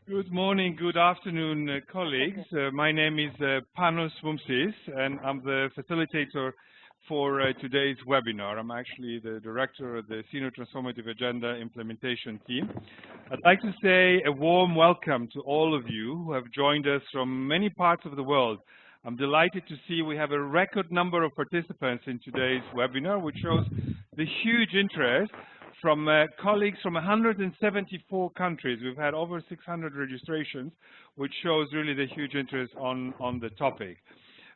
Good morning, good afternoon, colleagues. My name is Panos Vumsis, and I'm the facilitator for today's webinar. I'm actually the director of the Senior Transformative Agenda Implementation Team. I'd like to say a warm welcome to all of you who have joined us from many parts of the world. I'm delighted to see we have a record number of participants in today's webinar, which shows the huge interest from colleagues from 174 countries. We've had over 600 registrations, which shows really the huge interest on the topic.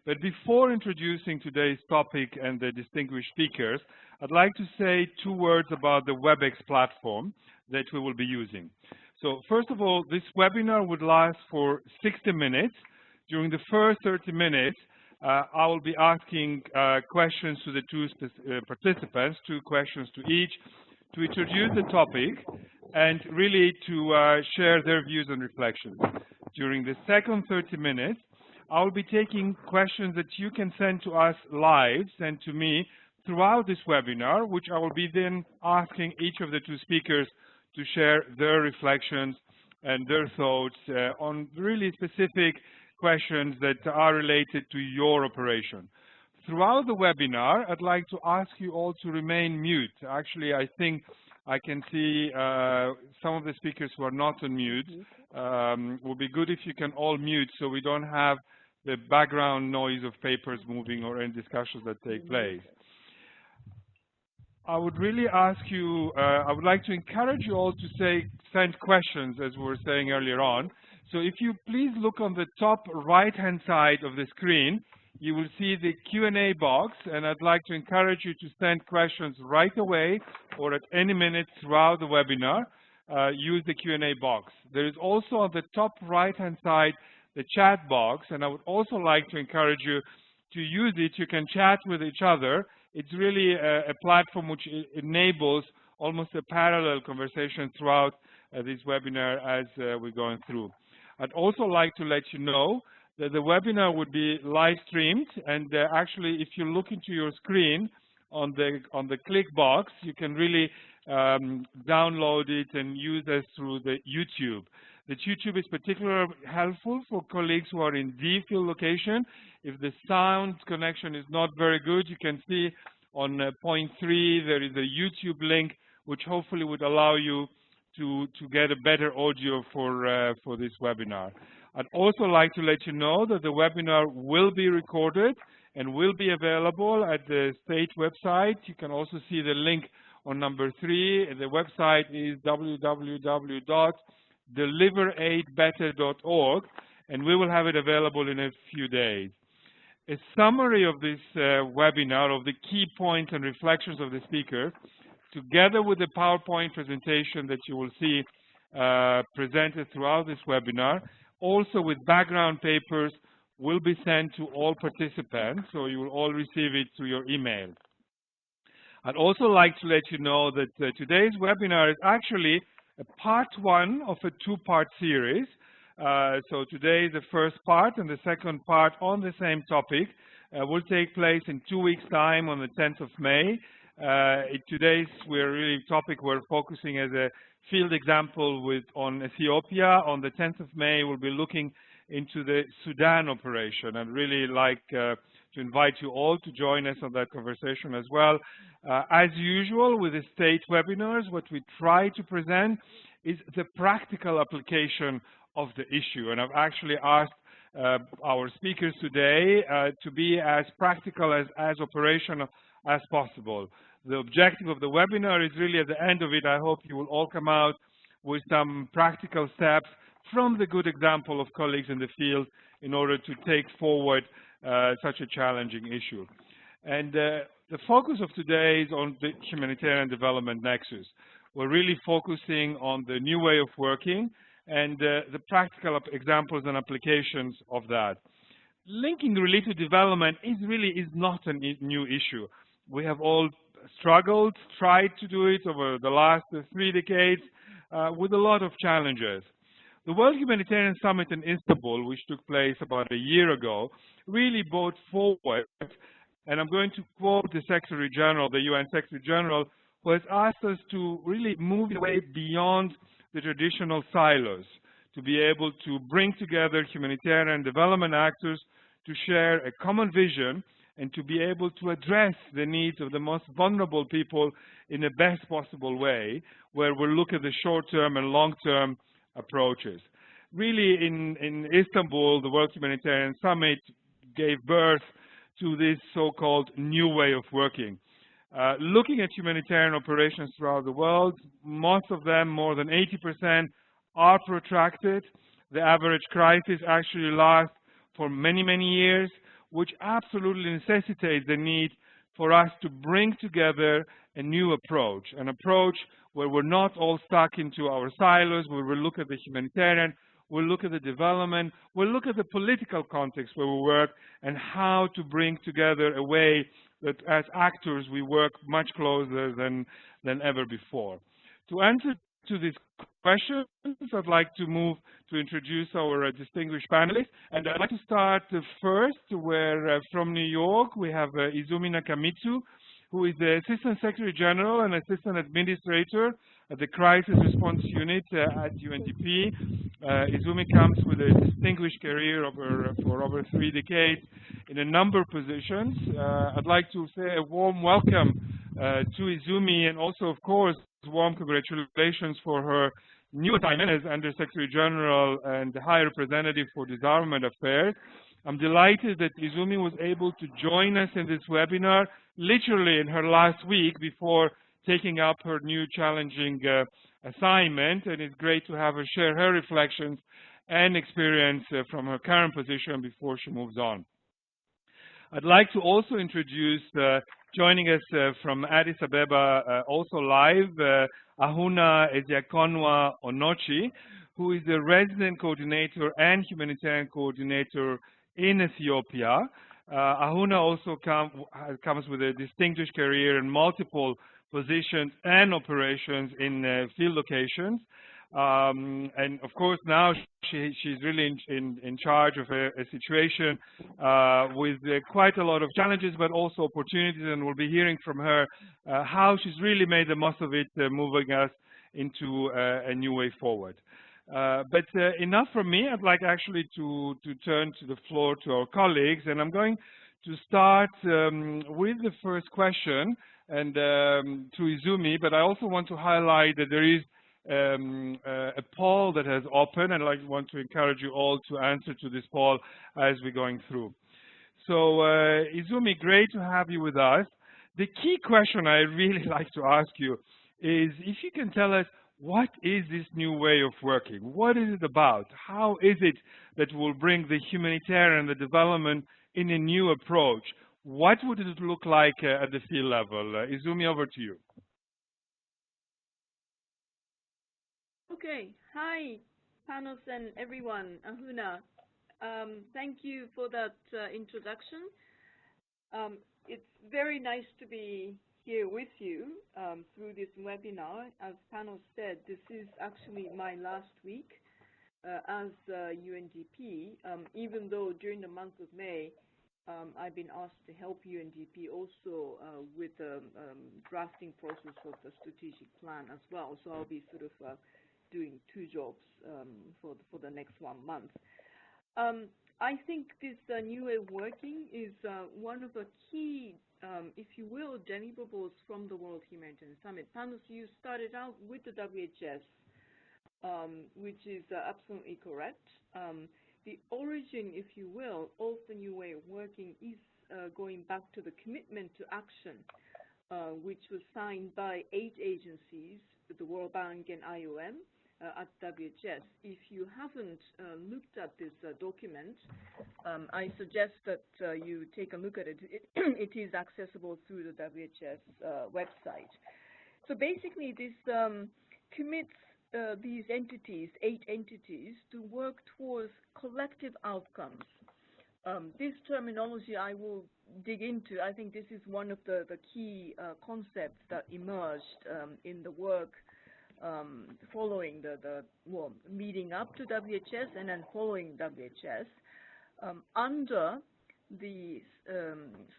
But before introducing today's topic and the distinguished speakers, I'd like to say two words about the WebEx platform that we will be using. So first of all, this webinar would last for 60 minutes. During the first 30 minutes, I will be asking questions to the two participants, 2 questions to each, to introduce the topic and really to share their views and reflections. During the second 30 minutes, I will be taking questions that you can send to us live, send to me throughout this webinar, which I will be then asking each of the 2 speakers to share their reflections and their thoughts on really specific questions that are related to your operation. Throughout the webinar, I'd like to ask you all to remain mute. Actually, I think I can see some of the speakers who are not on mute. It would be good if you can all mute so we don't have the background noise of papers moving or any discussions that take place. I would really ask you, I would like to encourage you all to send questions, as we were saying earlier on. So if you please look on the top right-hand side of the screen, you will see the Q&A box, and I'd like to encourage you to send questions right away or at any minute throughout the webinar. Use the Q&A box. There is also on the top right-hand side the chat box, and I would also like to encourage you to use it. You can chat with each other. It's really a platform which enables almost a parallel conversation throughout this webinar as we're going through. I'd also like to let you know that the webinar would be live streamed, and actually, if you look into your screen on the click box, you can really download it and use it through the YouTube. The YouTube is particularly helpful for colleagues who are in D-field location. If the sound connection is not very good, you can see on point 3 there is a YouTube link, which hopefully would allow you to get a better audio for this webinar. I'd also like to let you know that the webinar will be recorded and will be available at the state website. You can also see the link on number 3. The website is www.deliveraidbetter.org, and we will have it available in a few days. A summary of this webinar, of the key points and reflections of the speakers, together with the PowerPoint presentation that you will see presented throughout this webinar, also with background papers, will be sent to all participants, so you will all receive it through your email. I'd also like to let you know that today's webinar is actually a part 1 of a 2-part series. So today the first part and the second part on the same topic will take place in 2 weeks' time on the 10th of May. Today's topic we're focusing as a field example on Ethiopia. On the 10th of May, we'll be looking into the Sudan operation. I'd really like to invite you all to join us on that conversation as well. As usual with the state webinars, what we try to present is the practical application of the issue. And I've actually asked our speakers today to be as practical, as operational as possible. The objective of the webinar is really, at the end of it, I hope you will all come out with some practical steps from the good example of colleagues in the field in order to take forward such a challenging issue. And the focus of today is on the humanitarian development nexus. We're really focusing on the new way of working and the practical examples and applications of that. Linking relief development is not a new issue. We have all struggled, tried to do it over the last 3 decades with a lot of challenges. The World Humanitarian Summit in Istanbul, which took place about a year ago, really brought forward, and I'm going to quote the Secretary General, the UN Secretary General, who has asked us to really move away beyond the traditional silos, to to be able to bring together humanitarian development actors to share a common vision and to be able to address the needs of the most vulnerable people in the best possible way, where we'll look at the short-term and long-term approaches. Really, in Istanbul, the World Humanitarian Summit gave birth to this so-called new way of working. Looking at humanitarian operations throughout the world, most of them, more than 80%, are protracted. The average crisis actually lasts for many, many years, which absolutely necessitates the need for us to bring together a new approach, an approach where we're not all stuck into our silos, where we look at the humanitarian, we'll look at the development, we'll look at the political context where we work, and how to bring together a way that as actors we work much closer than ever before. To answer to these questions, I'd like to move to introduce our distinguished panelists. And I'd like to start first where from New York we have Izumi Nakamitsu, who is the Assistant Secretary General and Assistant Administrator at the Crisis Response Unit at UNDP. Izumi comes with a distinguished career for over 3 decades in a number of positions. I'd like to say a warm welcome to Izumi, and also, of course, warm congratulations for her new assignment as Under Secretary General and High Representative for Disarmament Affairs. I'm delighted that Izumi was able to join us in this webinar literally in her last week before taking up her new challenging assignment, and it's great to have her share her reflections and experience from her current position before she moves on. I'd like to also introduce, joining us from Addis Ababa, also live, Ahuna Eziakinwa-Onochie, who is the Resident Coordinator and Humanitarian Coordinator in Ethiopia. Ahuna also comes with a distinguished career in multiple positions and operations in field locations. And of course, now she's really in charge of a situation with quite a lot of challenges, but also opportunities, and we'll be hearing from her how she's really made the most of it, moving us into a new way forward. But enough from me. I'd like actually to turn to the floor to our colleagues, and I'm going to start with the first question and to Izumi, but I also want to highlight that there is a poll that has opened, and I want to encourage you all to answer to this poll as we're going through. So Izumi, great to have you with us. The key question I really like to ask you is if you can tell us, what is this new way of working? What is it about? How is it that will bring the humanitarian, the development in a new approach? What would it look like at the field level? Izumi, over to you. Okay. Hi, panelists and everyone. Ahuna, thank you for that introduction. It's very nice to be here with you through this webinar. As Panel said, this is actually my last week as UNDP, even though during the month of May, I've been asked to help UNDP also with the drafting process of the strategic plan as well. So I'll be sort of doing 2 jobs for the next 1 month. I think this new way of working is one of the key, if you will, deliverables from the World Humanitarian Summit. Panelists, you started out with the WHS, which is absolutely correct. The origin, if you will, of the new way of working is going back to the commitment to action, which was signed by 8 agencies, the World Bank and IOM, at WHS. If you haven't looked at this document, I suggest that you take a look at it. It is accessible through the WHS website. So basically, this commits these entities, 8 entities, to work towards collective outcomes. This terminology I will dig into. I think this is one of the key concepts that emerged in the work following well, leading up to WHS and then following WHS, under the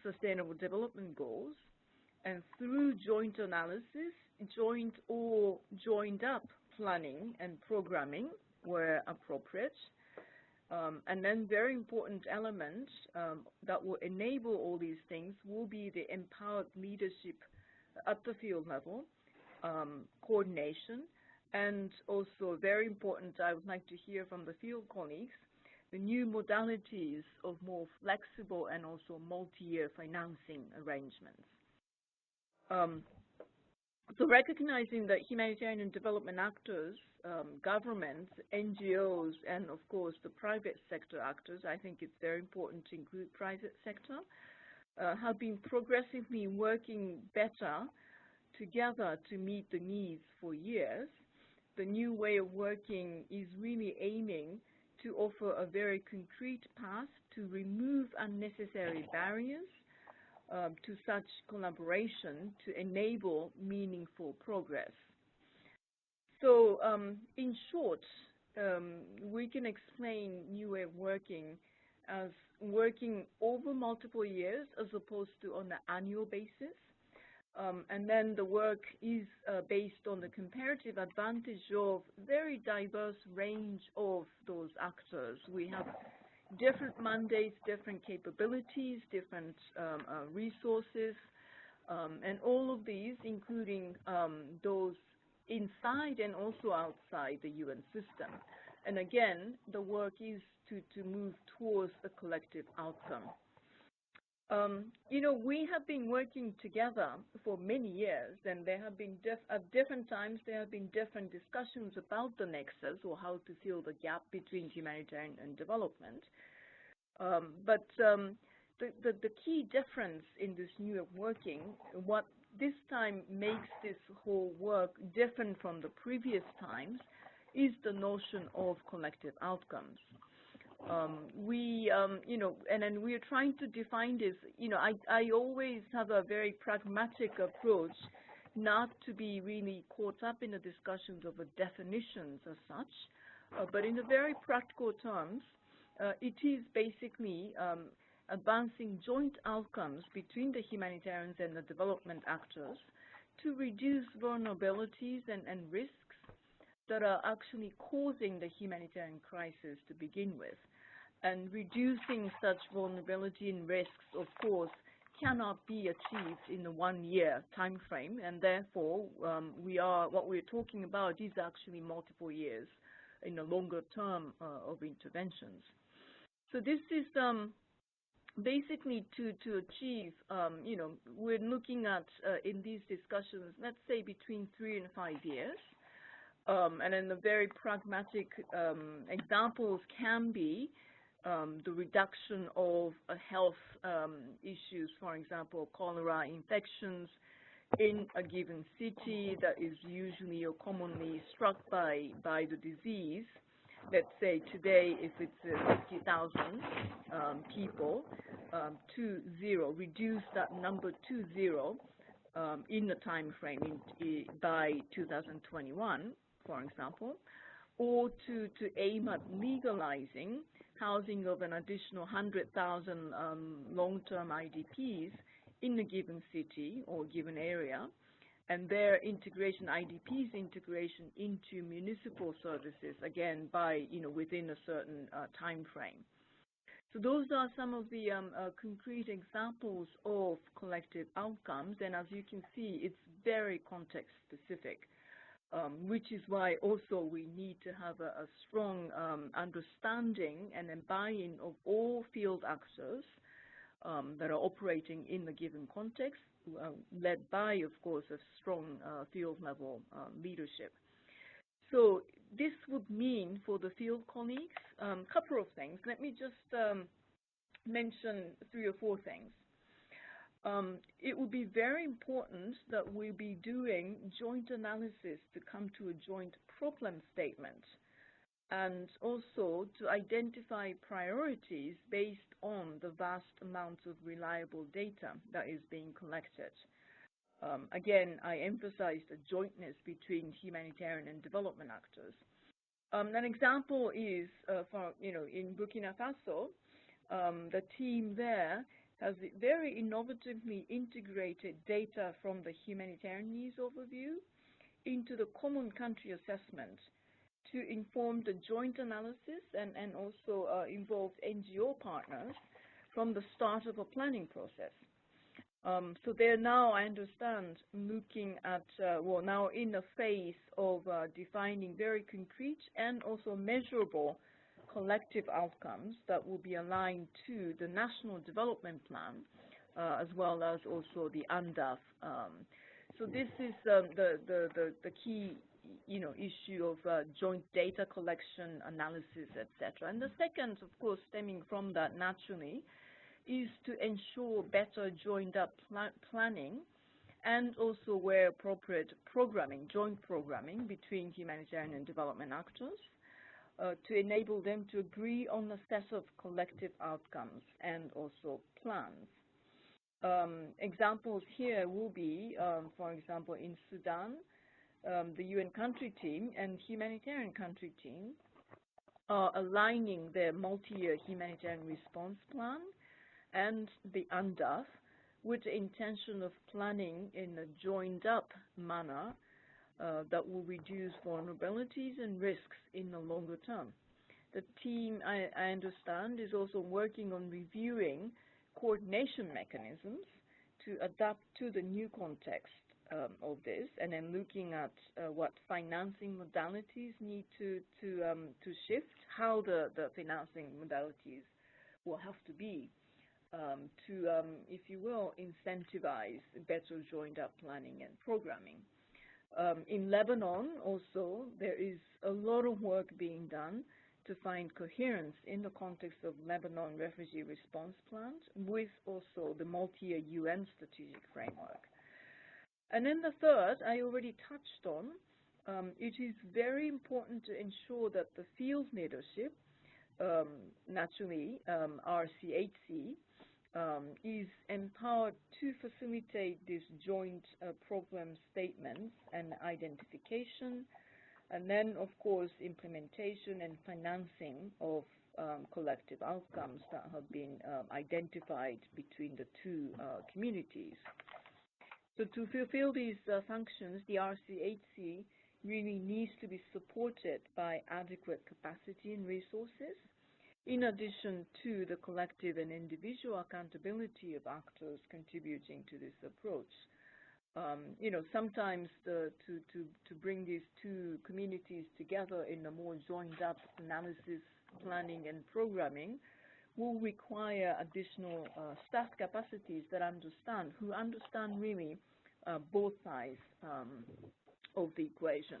Sustainable Development Goals, and through joint analysis, joint or joined up planning and programming, where appropriate. And then very important element that will enable all these things will be the empowered leadership at the field level, coordination, and also very important, I would like to hear from the field colleagues, the new modalities of more flexible and also multi-year financing arrangements. So recognizing that humanitarian and development actors, governments, NGOs, and of course the private sector actors, I think it's very important to include private sector, have been progressively working better together to meet the needs for years. The new way of working is really aiming to offer a very concrete path to remove unnecessary barriers to such collaboration to enable meaningful progress. So in short, we can explain new way of working as working over multiple years as opposed to on an annual basis. And then the work is based on the comparative advantage of very diverse range of those actors. We have different mandates, different capabilities, different resources, and all of these, including those inside and also outside the UN system. And again, the work is to move towards a collective outcome. You know, we have been working together for many years, and there have been at different times there have been different discussions about the nexus or how to fill the gap between humanitarian and development. But the key difference in this new way of working, what this time makes this whole work different from the previous times, is the notion of collective outcomes. You know, and then we are trying to define this. You know, I always have a very pragmatic approach, not to be really caught up in the discussions of the definitions as such, but in the very practical terms, it is basically advancing joint outcomes between the humanitarians and the development actors to reduce vulnerabilities and risks that are actually causing the humanitarian crisis to begin with. And reducing such vulnerability and risks, of course, cannot be achieved in a one-year time frame, and therefore what we're talking about is actually multiple years in a longer term of interventions. So this is basically to achieve, you know, we're looking at in these discussions, let's say between 3 and 5 years. And then the very pragmatic examples can be the reduction of health issues, for example, cholera infections in a given city that is usually or commonly struck by the disease. Let's say today, if it's 50,000 people, to 0, reduce that number to 0 in the time frame by 2021. For example, or to aim at legalizing housing of an additional 100,000 long-term IDPs in a given city or given area, and their integration, IDPs integration into municipal services, again, by, you know, within a certain time frame. So those are some of the concrete examples of collective outcomes, and as you can see, it's very context-specific. Which is why also we need to have a strong understanding and a buy-in of all field actors that are operating in the given context, led by, of course, a strong field-level leadership. So this would mean for the field colleagues, a couple of things. Let me just mention 3 or 4 things. It would be very important that we be doing joint analysis to come to a joint problem statement, and also to identify priorities based on the vast amounts of reliable data that is being collected. Again, I emphasize the jointness between humanitarian and development actors. An example is, in Burkina Faso, the team there has very innovatively integrated data from the humanitarian needs overview into the common country assessment to inform the joint analysis and also involve NGO partners from the start of a planning process. So they're now, I understand, looking at, well, now in a phase of defining very concrete and also measurable collective outcomes that will be aligned to the National Development Plan, as well as also the UNDAF. So this is the key, issue of joint data collection, analysis, etc. And the second, of course, stemming from that naturally, is to ensure better joined-up planning and also, where appropriate, programming, joint programming between humanitarian and development actors to enable them to agree on a set of collective outcomes and also plans. Examples here will be, for example, in Sudan, the UN country team and humanitarian country team are aligning their multi-year humanitarian response plan and the UNDAF with the intention of planning in a joined-up manner that will reduce vulnerabilities and risks in the longer term. The team, I understand, is also working on reviewing coordination mechanisms to adapt to the new context of this, and then looking at what financing modalities need to shift, how the financing modalities will have to be to, if you will, incentivize better joined-up planning and programming. In Lebanon, also, there is a lot of work being done to find coherence in the context of Lebanon refugee response plans with also the multi-year UN strategic framework. And then the third, I already touched on, it is very important to ensure that the field leadership, naturally, RCHC, is empowered to facilitate these joint problem statements and identification, and then, of course, implementation and financing of collective outcomes that have been identified between the two communities. So to fulfill these functions, the RCHC really needs to be supported by adequate capacity and resources, in addition to the collective and individual accountability of actors contributing to this approach. Sometimes to bring these two communities together in a more joined-up analysis, planning, and programming will require additional staff capacities that who understand really both sides of the equation.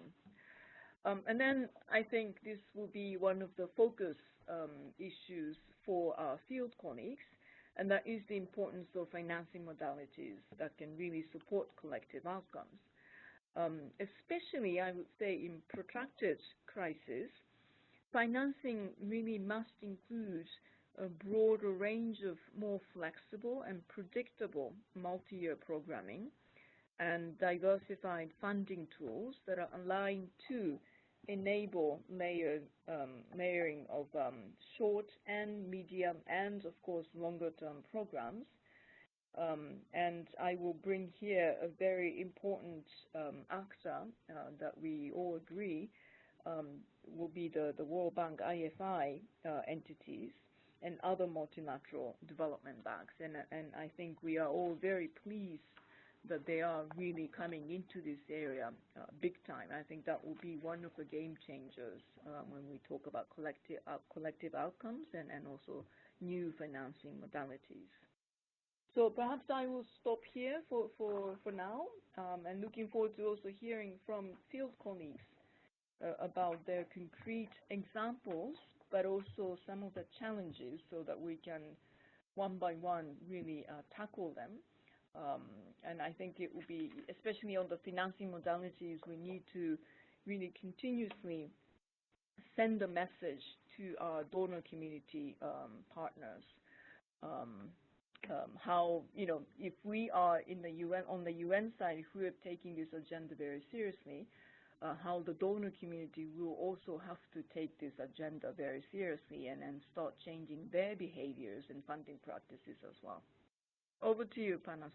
And then I think this will be one of the focus issues for our field colleagues, and that is the importance of financing modalities that can really support collective outcomes. Especially, I would say, in protracted crisis, financing really must include a broader range of more flexible and predictable multi-year programming and diversified funding tools that are aligned to enable layering of short and medium and, of course, longer-term programs. And I will bring here a very important actor that we all agree will be the World Bank IFI entities and other multilateral development banks. And I think we are all very pleased that they are really coming into this area big time. I think that will be one of the game changers when we talk about collective outcomes and also new financing modalities. So perhaps I will stop here for now, and looking forward to also hearing from field colleagues about their concrete examples, but also some of the challenges so that we can, one by one, really tackle them. And I think it will be, especially on the financing modalities, we need to really continuously send a message to our donor community partners. How, if we are in the UN, on the UN side, if we are taking this agenda very seriously, how the donor community will also have to take this agenda very seriously and start changing their behaviors and funding practices as well. Over to you, Panas.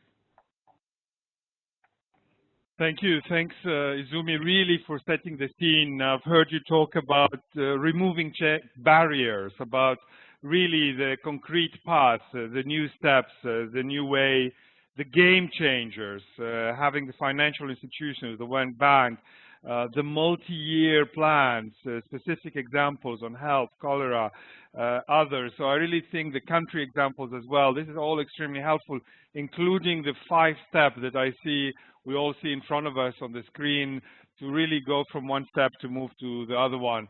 Thank you. Thanks, Izumi, really for setting the scene. I've heard you talk about removing barriers, about really the concrete paths, the new steps, the new way, the game changers, having the financial institutions, the World Bank, the multi-year plans, specific examples on health, cholera, others. So I really think the country examples as well, this is all extremely helpful, including the 5 steps that we all see in front of us on the screen to really go from one step to move to the other one.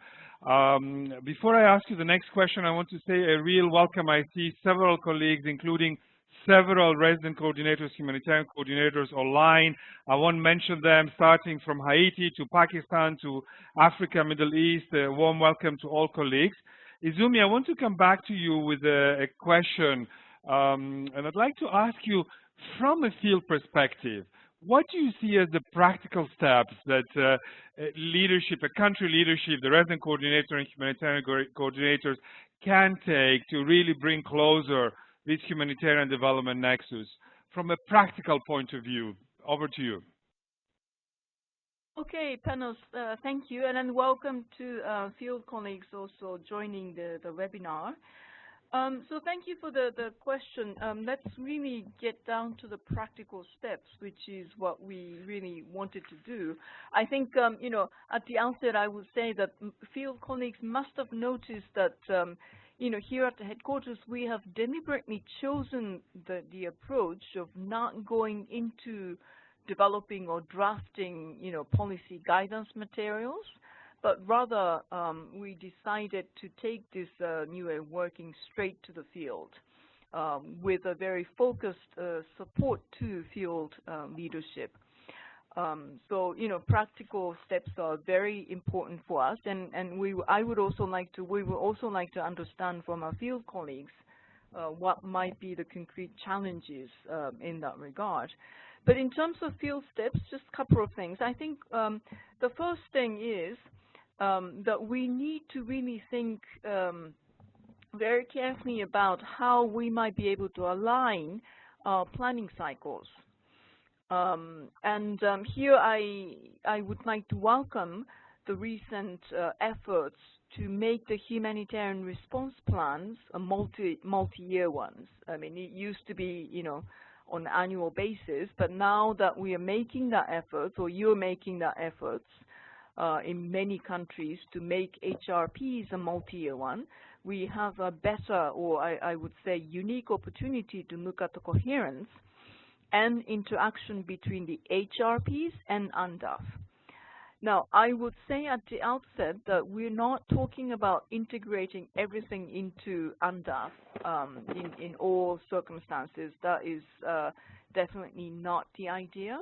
Before I ask you the next question, I want to say a real welcome. I see several colleagues, including several resident coordinators, humanitarian coordinators online. I won't mention them, starting from Haiti to Pakistan to Africa, Middle East. A warm welcome to all colleagues. Izumi, I want to come back to you with a question, and I'd like to ask you, from a field perspective, what do you see as the practical steps that leadership, a country leadership, the resident coordinator and humanitarian coordinators can take to really bring closer this humanitarian development nexus from a practical point of view? Over to you. Okay, Panelist, thank you, and then welcome to field colleagues also joining the webinar. So thank you for the question. Let's really get down to the practical steps, which is what we really wanted to do. I think, you know, at the outset, I would say that field colleagues must have noticed that, you know, here at the headquarters, we have deliberately chosen the approach of not going into developing or drafting, you know, policy guidance materials, but rather we decided to take this new way of working straight to the field with a very focused support to field leadership. So, you know, practical steps are very important for us, and we would also like to understand from our field colleagues what might be the concrete challenges in that regard. But in terms of field steps, just a couple of things. I think the first thing is that we need to really think very carefully about how we might be able to align our planning cycles. Here I would like to welcome the recent efforts to make the humanitarian response plans multi-year ones. I mean, it used to be, you know, on an annual basis, but now that we are making that effort, or you're making that effort in many countries to make HRPs a multi-year one, we have a better, or I would say unique opportunity to look at the coherence and interaction between the HRPs and UNDAF. Now, I would say at the outset that we're not talking about integrating everything into UNDAF in all circumstances. That is definitely not the idea.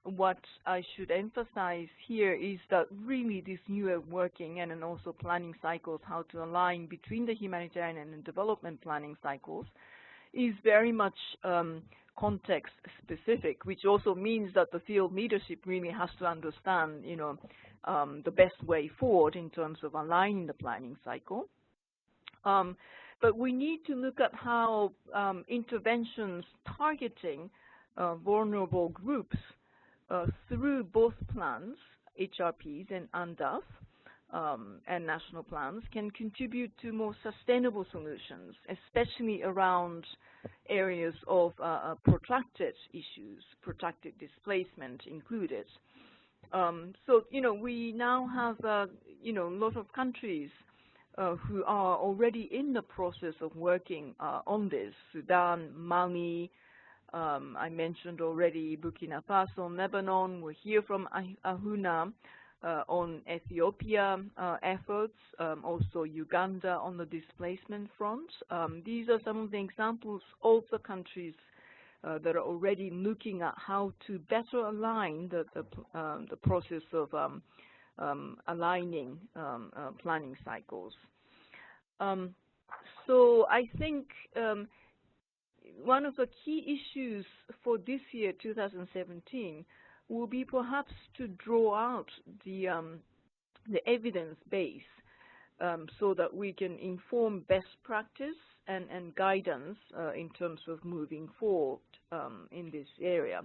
What I should emphasize here is that really this new way of working and also planning cycles, how to align between the humanitarian and development planning cycles, is very much context specific, which also means that the field leadership really has to understand, you know, the best way forward in terms of aligning the planning cycle. But we need to look at how interventions targeting vulnerable groups through both plans, HRPs and UNDAF, and national plans, can contribute to more sustainable solutions, especially around areas of protracted issues, protracted displacement included. So, you know, we now have, you know, a lot of countries who are already in the process of working on this. Sudan, Mali, I mentioned already Burkina Faso, Lebanon. We'll hear from Ahuna on Ethiopia efforts, also Uganda on the displacement front. These are some of the examples of the countries that are already looking at how to better align the process of aligning planning cycles. So I think one of the key issues for this year, 2017, will be perhaps to draw out the evidence base so that we can inform best practice and guidance in terms of moving forward in this area.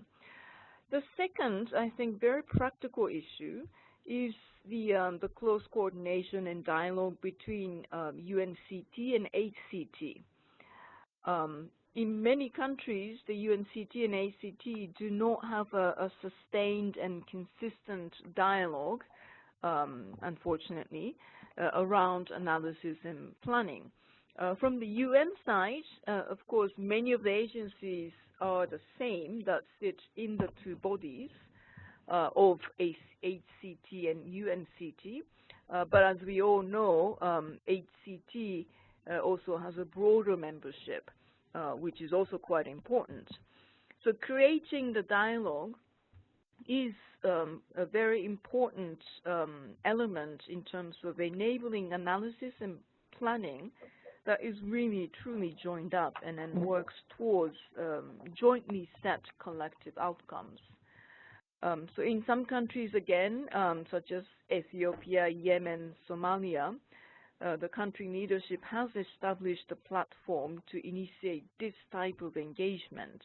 The second, I think, very practical issue is the close coordination and dialogue between UNCT and HCT. In many countries, the UNCT and HCT do not have a sustained and consistent dialogue, unfortunately, around analysis and planning. From the UN side, of course, many of the agencies are the same that sit in the two bodies of HCT and UNCT. But as we all know, HCT also has a broader membership, which is also quite important. So creating the dialogue is a very important element in terms of enabling analysis and planning that is really truly joined up and then works towards jointly set collective outcomes. So in some countries, again, such as Ethiopia, Yemen, Somalia, the country leadership has established a platform to initiate this type of engagement.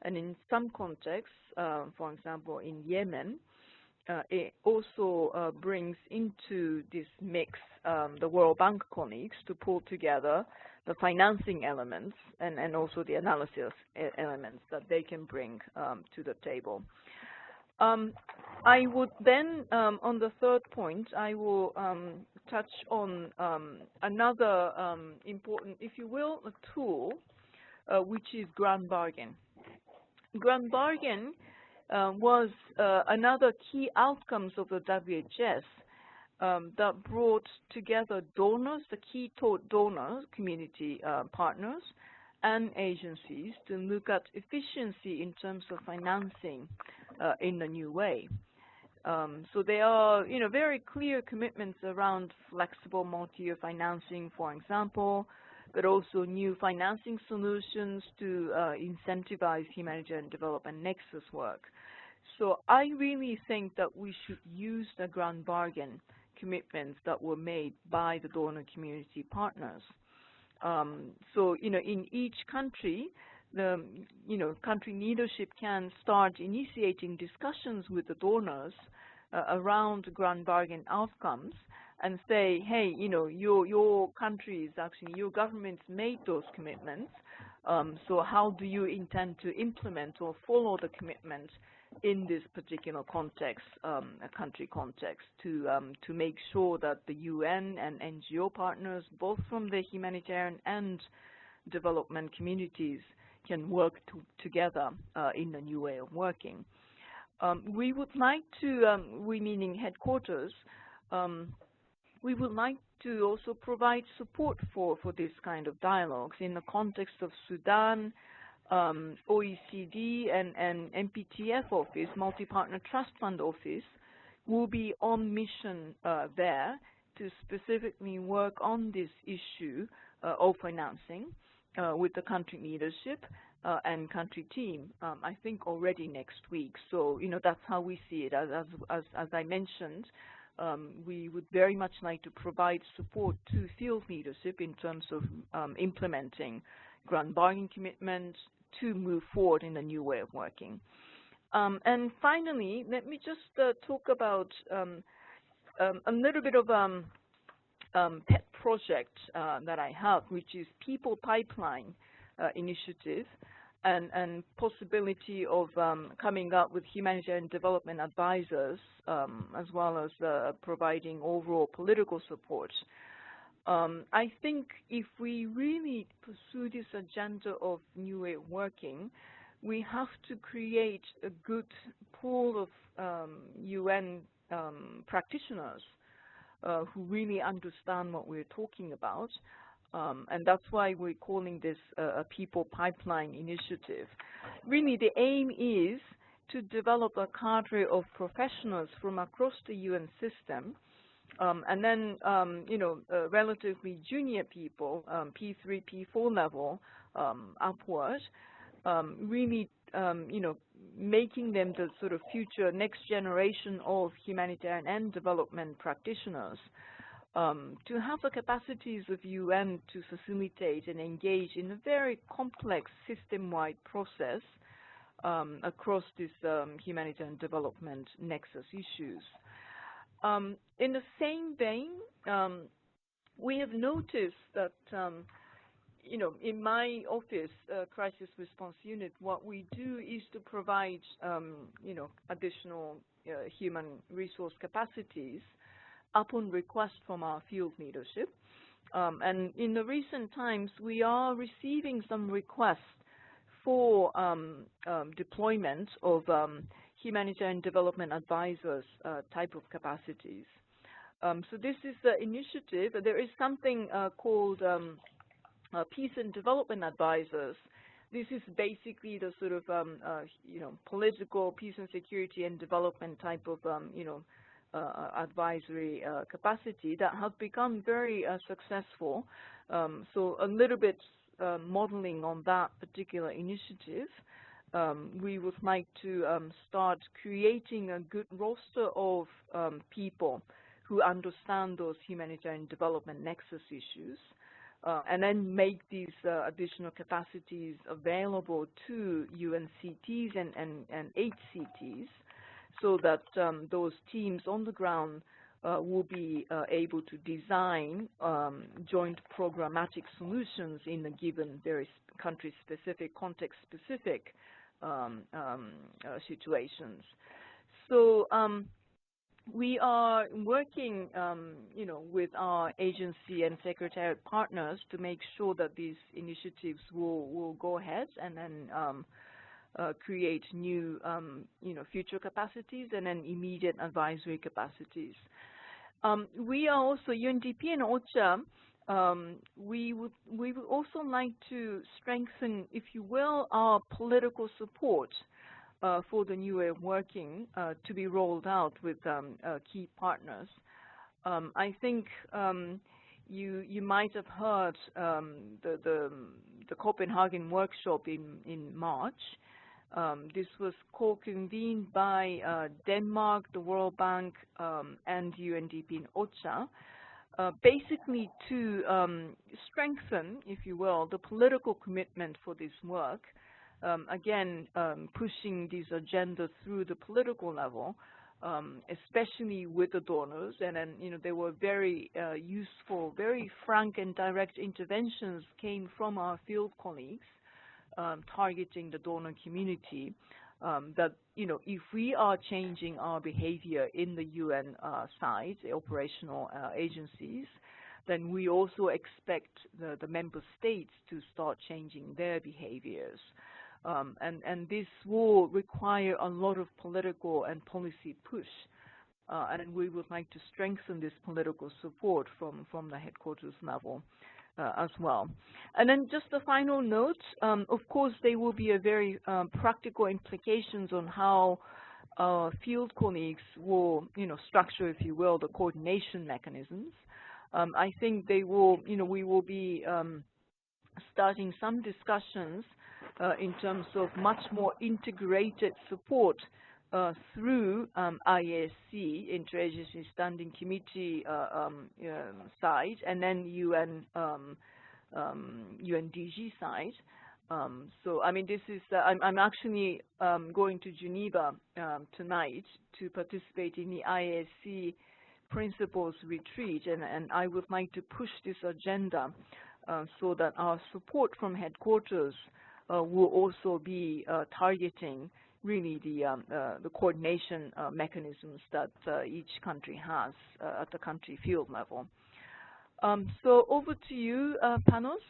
And in some contexts, for example, in Yemen, it also brings into this mix the World Bank colleagues to pull together the financing elements and also the analysis elements that they can bring to the table. I would then, on the third point, I will touch on another important, if you will, a tool, which is Grand Bargain. Grand Bargain was another key outcomes of the WHS that brought together donors, the key donors, community partners, and agencies to look at efficiency in terms of financing in a new way. So there are, very clear commitments around flexible multi-year financing, for example, but also new financing solutions to incentivize humanitarian development nexus work. So I really think that we should use the Grand Bargain commitments that were made by the donor community partners. So, in each country, the, country leadership can start initiating discussions with the donors around Grand Bargain outcomes and say, hey, your countries, actually, your governments made those commitments. So how do you intend to implement or follow the commitment in this particular context, a country context, to make sure that the UN and NGO partners, both from the humanitarian and development communities, can work together in a new way of working. We would like to, we meaning headquarters, we would like to also provide support for this kind of dialogues in the context of Sudan, OECD and MPTF office, Multi-Partner Trust Fund office, will be on mission there to specifically work on this issue of financing with the country leadership and country team, I think already next week. So, that's how we see it. As I mentioned, we would very much like to provide support to field leadership in terms of implementing Grand Bargain commitments to move forward in a new way of working. And finally, let me just talk about a little bit of pet project that I have, which is People Pipeline initiative and possibility of coming up with humanitarian development advisors as well as providing overall political support. I think if we really pursue this agenda of new way of working, we have to create a good pool of UN practitioners who really understand what we're talking about. And that's why we're calling this a People Pipeline initiative. Really, the aim is to develop a cadre of professionals from across the UN system, and then, relatively junior people, P3, P4 level upward, really, making them the sort of future next generation of humanitarian and development practitioners, to have the capacities of UN to facilitate and engage in a very complex system-wide process across this humanitarian development nexus issues. In the same vein, we have noticed that you know, in my office, crisis response unit, what we do is to provide, you know, additional human resource capacities upon request from our field leadership. And in the recent times, we are receiving some requests for deployment of humanitarian development advisors type of capacities. So this is the initiative. There is something called Peace and Development Advisors. This is basically the sort of, you know, political peace and security and development type of, you know, advisory capacity that has become very successful. So a little bit modeling on that particular initiative, we would like to start creating a good roster of people who understand those humanitarian development nexus issues, and then make these additional capacities available to UNCTs and HCTs, so that those teams on the ground will be able to design joint programmatic solutions in the given very country-specific, context-specific situations. So we are working, you know, with our agency and secretariat partners to make sure that these initiatives will go ahead and then create new, you know, future capacities and then immediate advisory capacities. We are also UNDP and OCHA. We would also like to strengthen, if you will, our political support for the new way of working to be rolled out with key partners. I think you might have heard the Copenhagen workshop in March. This was co-convened by Denmark, the World Bank, and UNDP and OCHA, basically to strengthen, if you will, the political commitment for this work. Again, pushing these agendas through the political level, especially with the donors. And then, you know, there were very useful, very frank and direct interventions came from our field colleagues targeting the donor community, that, you know, if we are changing our behavior in the UN side, the operational agencies, then we also expect the member states to start changing their behaviors. And this will require a lot of political and policy push, and we would like to strengthen this political support from the headquarters level as well. And then just a final note, of course there will be a very practical implications on how field colleagues will, you know, structure, if you will, the coordination mechanisms. I think they will, you know, we will be starting some discussions in terms of much more integrated support through IASC, Interagency Standing Committee side, and then UNDG side. So, I mean, this is, I'm actually going to Geneva tonight to participate in the IASC Principles Retreat, and I would like to push this agenda so that our support from headquarters will also be targeting really the coordination mechanisms that each country has at the country field level. So over to you, Panos.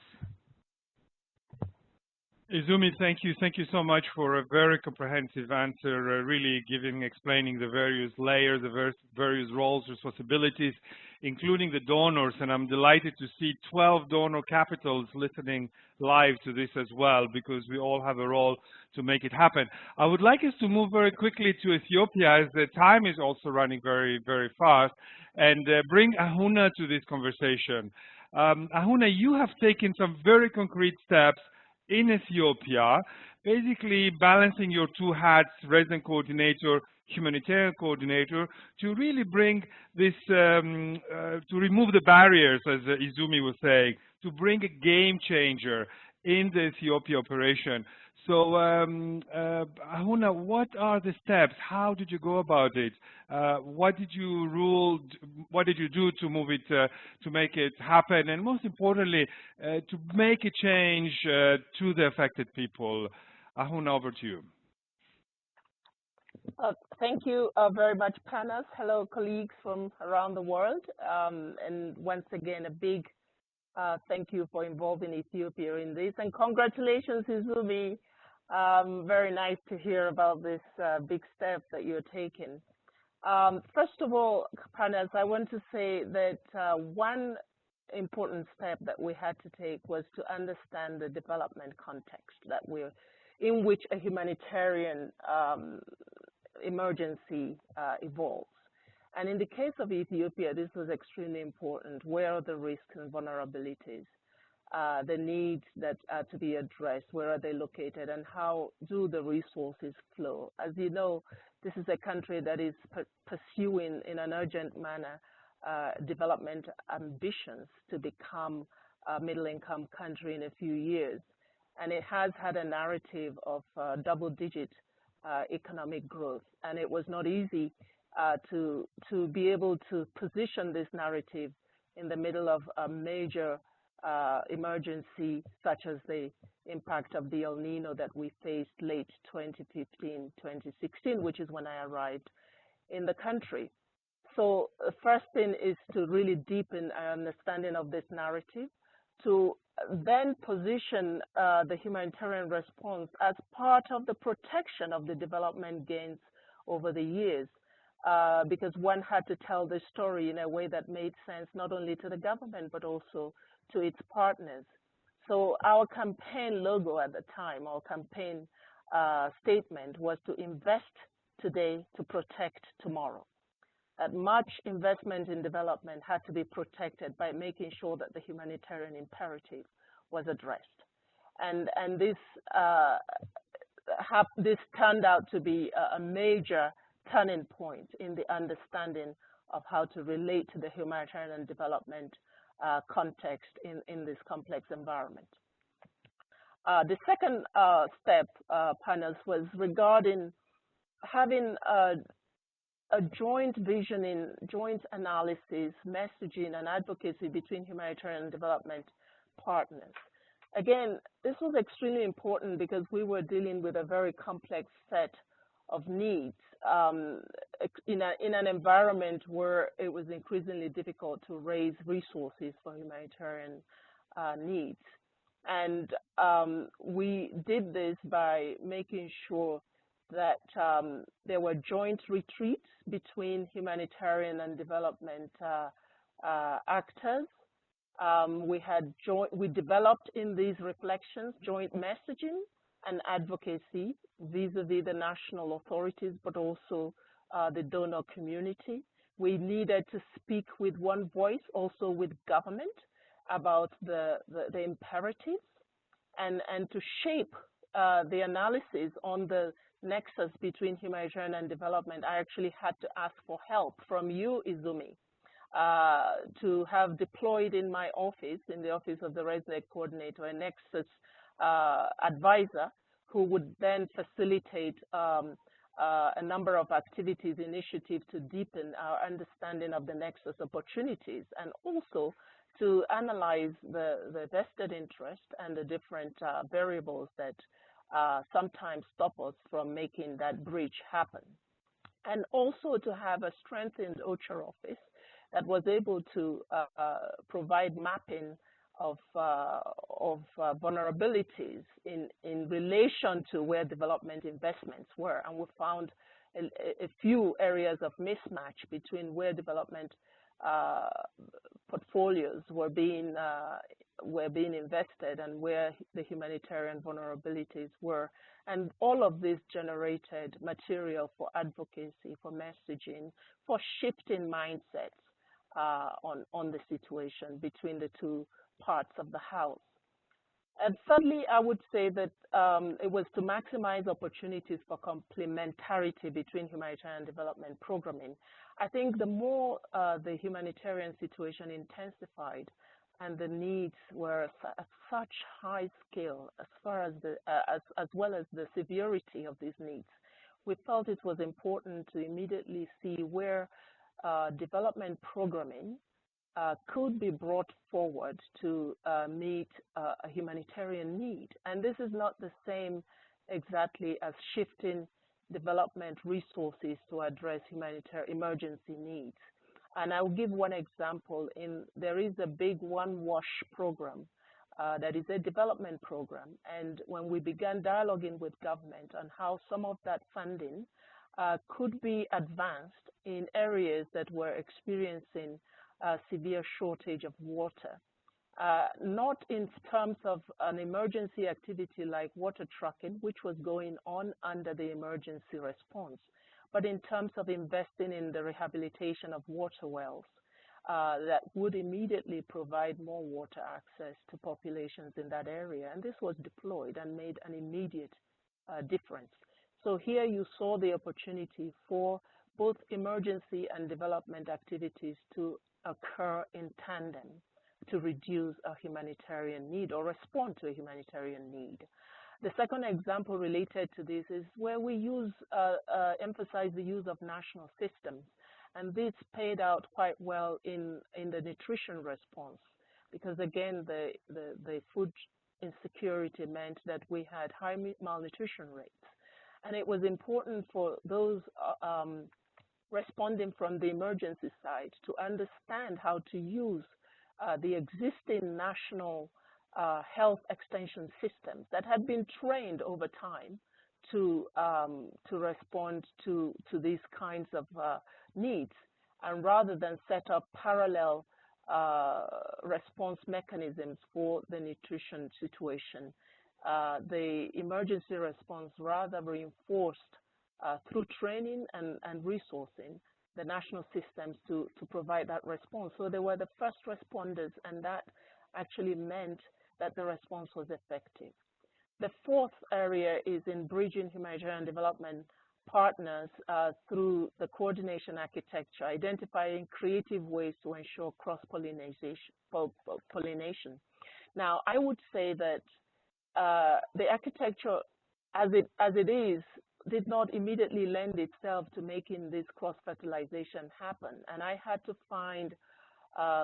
Izumi, thank you. Thank you so much for a very comprehensive answer, really explaining the various layers, the various roles, responsibilities, including the donors. And I'm delighted to see 12 donor capitals listening live to this as well, because we all have a role to make it happen. I would like us to move very quickly to Ethiopia, as the time is also running very, very fast, and bring Ahuna to this conversation. Ahuna, you have taken some very concrete steps in Ethiopia, basically balancing your two hats, resident coordinator, humanitarian coordinator, to really bring this, to remove the barriers, as Izumi was saying, to bring a game changer in the Ethiopia operation. So, Ahuna, what are the steps? How did you go about it? What did you do to move it, to make it happen? And most importantly, to make a change to the affected people. Ahuna, over to you. Thank you very much, Panos. Hello, colleagues from around the world. And once again, a big thank you for involving Ethiopia in this. And congratulations, Izumi. Very nice to hear about this big step that you're taking. First of all, Panos, I want to say that one important step that we had to take was to understand the development context in which a humanitarian emergency evolves. And in the case of Ethiopia, this was extremely important. Where are the risks and vulnerabilities? The needs that are to be addressed, where are they located, and how do the resources flow? As you know, this is a country that is pursuing in an urgent manner development ambitions to become a middle-income country in a few years. And it has had a narrative of double-digit economic growth. And it was not easy to be able to position this narrative in the middle of a major emergency, such as the impact of the El Nino that we faced late 2015, 2016, which is when I arrived in the country. So the first thing is to really deepen our understanding of this narrative, to then position the humanitarian response as part of the protection of the development gains over the years, because one had to tell the story in a way that made sense not only to the government, but also to its partners. So our campaign logo at the time, our campaign statement was to invest today to protect tomorrow. That much investment in development had to be protected by making sure that the humanitarian imperative was addressed. And this turned out to be a major turning point in the understanding of how to relate to the humanitarian development context in this complex environment. The second step, Panos, was regarding having a joint visioning, joint analysis, messaging, and advocacy between humanitarian development partners. Again, this was extremely important because we were dealing with a very complex set of needs in an environment where it was increasingly difficult to raise resources for humanitarian needs. And we did this by making sure that there were joint retreats between humanitarian and development actors. We developed in these reflections joint messaging and advocacy vis-a-vis the national authorities, but also the donor community. We needed to speak with one voice, also with government, about the imperatives and to shape the analysis on the nexus between humanitarian and development. I actually had to ask for help from you, Izumi, to have deployed in my office, in the office of the ResNet coordinator, a Nexus advisor who would then facilitate a number of activities, initiatives to deepen our understanding of the Nexus opportunities, and also to analyze the vested interest and the different variables that sometimes stop us from making that bridge happen. And also to have a strengthened OCHA office that was able to provide mapping of vulnerabilities in relation to where development investments were. And we found a few areas of mismatch between where development portfolios were being invested and where the humanitarian vulnerabilities were. And all of this generated material for advocacy, for messaging, for shifting mindsets on the situation between the two parts of the house. And thirdly, I would say that it was to maximize opportunities for complementarity between humanitarian development programming. I think the more the humanitarian situation intensified, and the needs were at such high scale as far as as well as the severity of these needs, we felt it was important to immediately see where development programming could be brought forward to meet a humanitarian need. And this is not the same exactly as shifting development resources to address humanitarian emergency needs. And I'll give one example. There is a big One Wash program that is a development program. And when we began dialoguing with government on how some of that funding could be advanced in areas that were experiencing a severe shortage of water, not in terms of an emergency activity like water trucking, which was going on under the emergency response, but in terms of investing in the rehabilitation of water wells that would immediately provide more water access to populations in that area. And this was deployed and made an immediate difference. So here you saw the opportunity for both emergency and development activities to occur in tandem to reduce a humanitarian need or respond to a humanitarian need. The second example related to this is where we emphasize the use of national systems. And this paid out quite well in the nutrition response, because again, the food insecurity meant that we had high malnutrition rates. And it was important for those responding from the emergency side to understand how to use the existing national health extension systems that had been trained over time to respond to these kinds of needs, and rather than set up parallel response mechanisms for the nutrition situation, the emergency response rather reinforced through training and resourcing the national systems to provide that response. So they were the first responders, and that actually meant that the response was effective. The fourth area is in bridging humanitarian development partners through the coordination architecture, identifying creative ways to ensure cross-pollination. Now, I would say that the architecture as it is did not immediately lend itself to making this cross-fertilization happen. And I had to find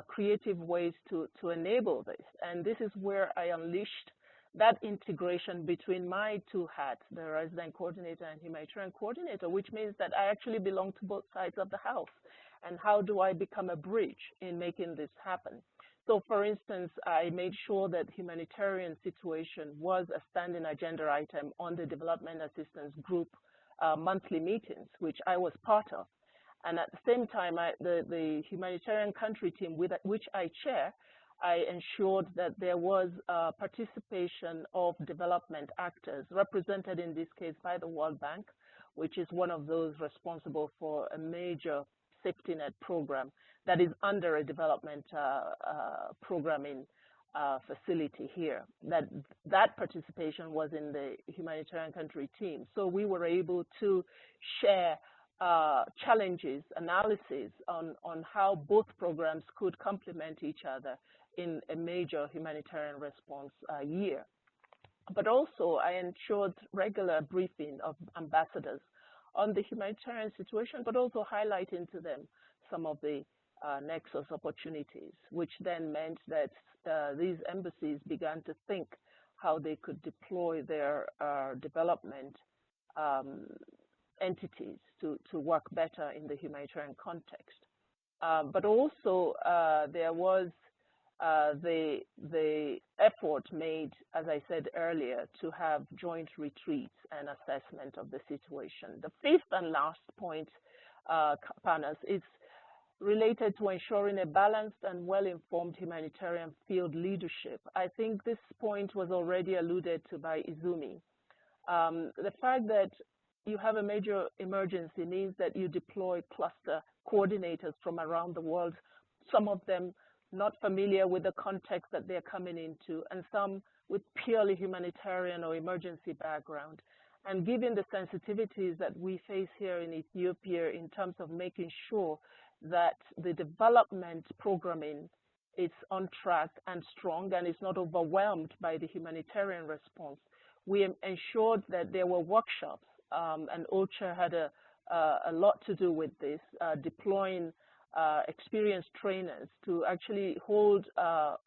creative ways to enable this. And this is where I unleashed that integration between my two hats, the resident coordinator and humanitarian coordinator, which means that I actually belong to both sides of the house. And how do I become a bridge in making this happen? So, for instance, I made sure that humanitarian situation was a standing agenda item on the development assistance group monthly meetings, which I was part of. And at the same time, the humanitarian country team, which I chair, I ensured that there was participation of development actors, represented in this case by the World Bank, which is one of those responsible for a major safety net program that is under a development programming facility here. That participation was in the humanitarian country team. So we were able to share challenges, analysis on how both programs could complement each other in a major humanitarian response year. But also, I ensured regular briefing of ambassadors on the humanitarian situation, but also highlighting to them some of the Nexus opportunities, which then meant that these embassies began to think how they could deploy their development entities to work better in the humanitarian context. But also there was the effort made, as I said earlier, to have joint retreats and assessment of the situation. The fifth and last point, Panas, is related to ensuring a balanced and well-informed humanitarian field leadership. I think this point was already alluded to by Izumi. The fact that you have a major emergency means that you deploy cluster coordinators from around the world, some of them not familiar with the context that they're coming into, and some with purely humanitarian or emergency background. And given the sensitivities that we face here in Ethiopia in terms of making sure that the development programming it's on track and strong, and it's not overwhelmed by the humanitarian response. We ensured that there were workshops, and OCHA had a lot to do with this, deploying experienced trainers to actually hold